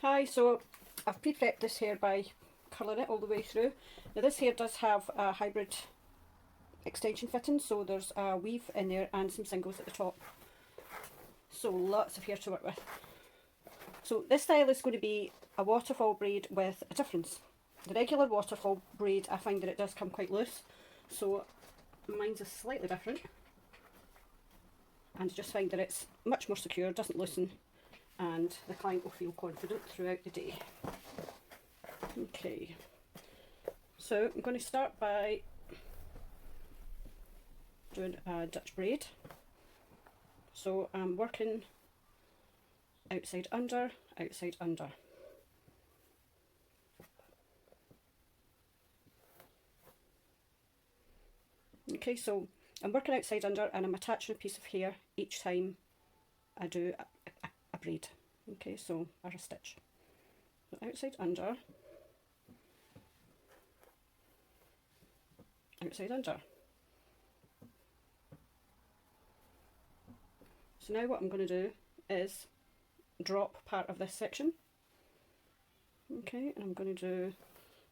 Hi, so I've pre-prepped this hair by curling it all the way through. Now this hair does have a hybrid extension fitting, so there's a weave in there and some singles at the top. So lots of hair to work with. So this style is going to be a waterfall braid with a difference. The regular waterfall braid, I find that it does come quite loose, so mine's is slightly different. And I just find that it's much more secure, doesn't loosen, and the client will feel confident throughout the day. Okay, so I'm going to start by doing a Dutch braid. So I'm working outside under, outside under. Okay, so I'm working outside under and I'm attaching a piece of hair each time I do a braid. Okay, so or a stitch. So outside under, outside under. So now what I'm going to do is drop part of this section. Okay, and I'm going to do,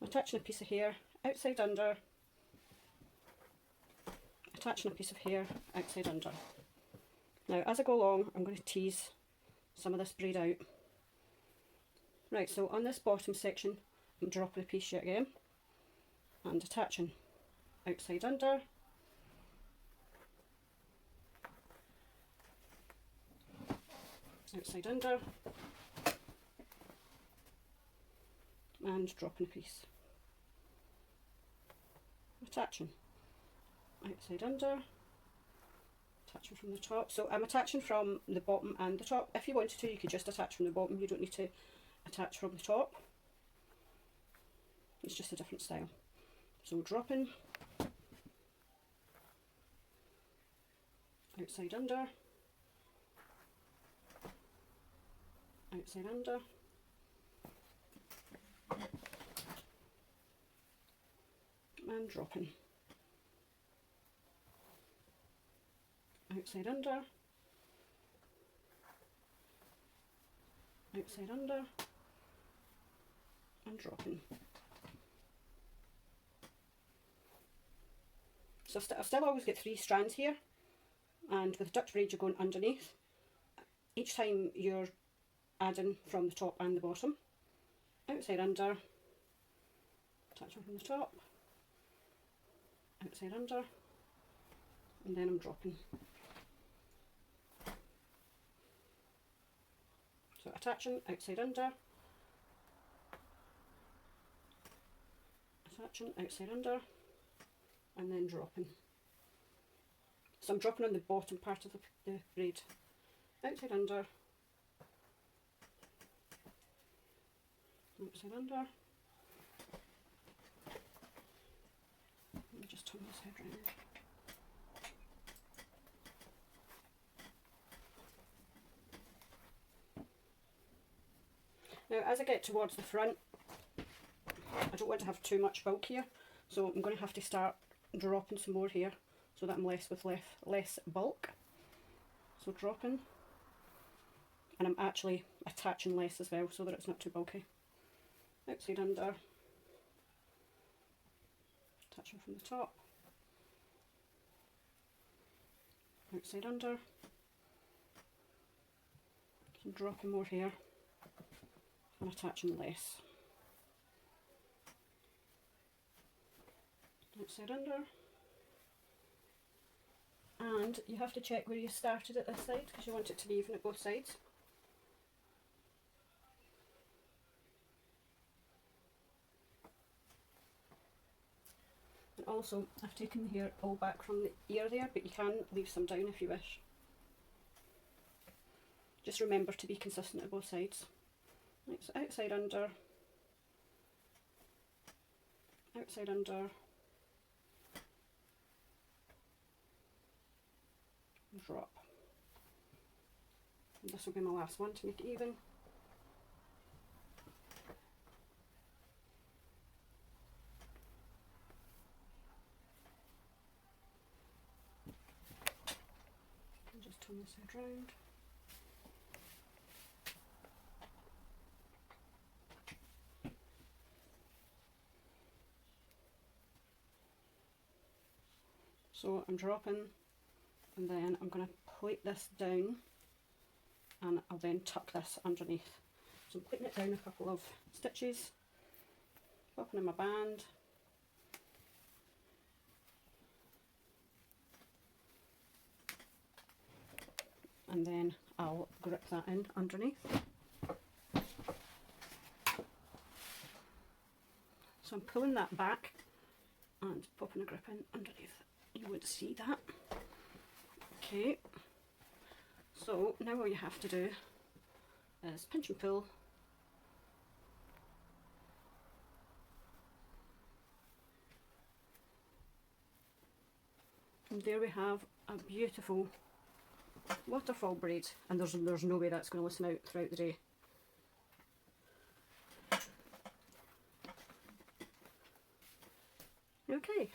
attaching a piece of hair outside under, attaching a piece of hair outside under. Now as I go along I'm going to tease some of this braid out. Right, so on this bottom section I'm dropping a piece yet again and attaching outside under, outside under, and dropping a piece, attaching outside under, attaching from the top. So I'm attaching from the bottom and the top. If you wanted to, you could just attach from the bottom, you don't need to attach from the top. It's just a different style. So dropping, outside under, outside under, and dropping, outside under, outside under, and dropping. So I still always get 3 strands here, and with Dutch braid you're going underneath. Each time you're adding from the top and the bottom, outside under, attaching from the top, outside under, and then I'm dropping. So attaching, outside under, attaching, outside under, and then dropping. So I'm dropping on the bottom part of the braid, outside under, outside under. Let me just turn this head round. Now as I get towards the front, I don't want to have too much bulk here, so I'm going to have to start dropping some more here so that I'm less with less bulk. So dropping, and I'm actually attaching less as well so that it's not too bulky. Outside under, attaching from the top, outside under, so dropping more here and attaching less, outside under. And you have to check where you started at this side because you want it to be even at both sides. And also I've taken the hair all back from the ear there, but you can leave some down if you wish. Just remember to be consistent at both sides. Right, so outside under, outside under, drop. And this will be my last one to make it even. And just turn this side round. So I'm dropping, and then I'm going to plait this down, and I'll then tuck this underneath. So I'm putting it down a couple of stitches, popping in my band, and then I'll grip that in underneath. So I'm pulling that back and popping a grip in underneath. You would see that. Okay, so now all you have to do is pinch and pull. And there we have a beautiful waterfall braid, and there's no way that's going to listen out throughout the day. Okay.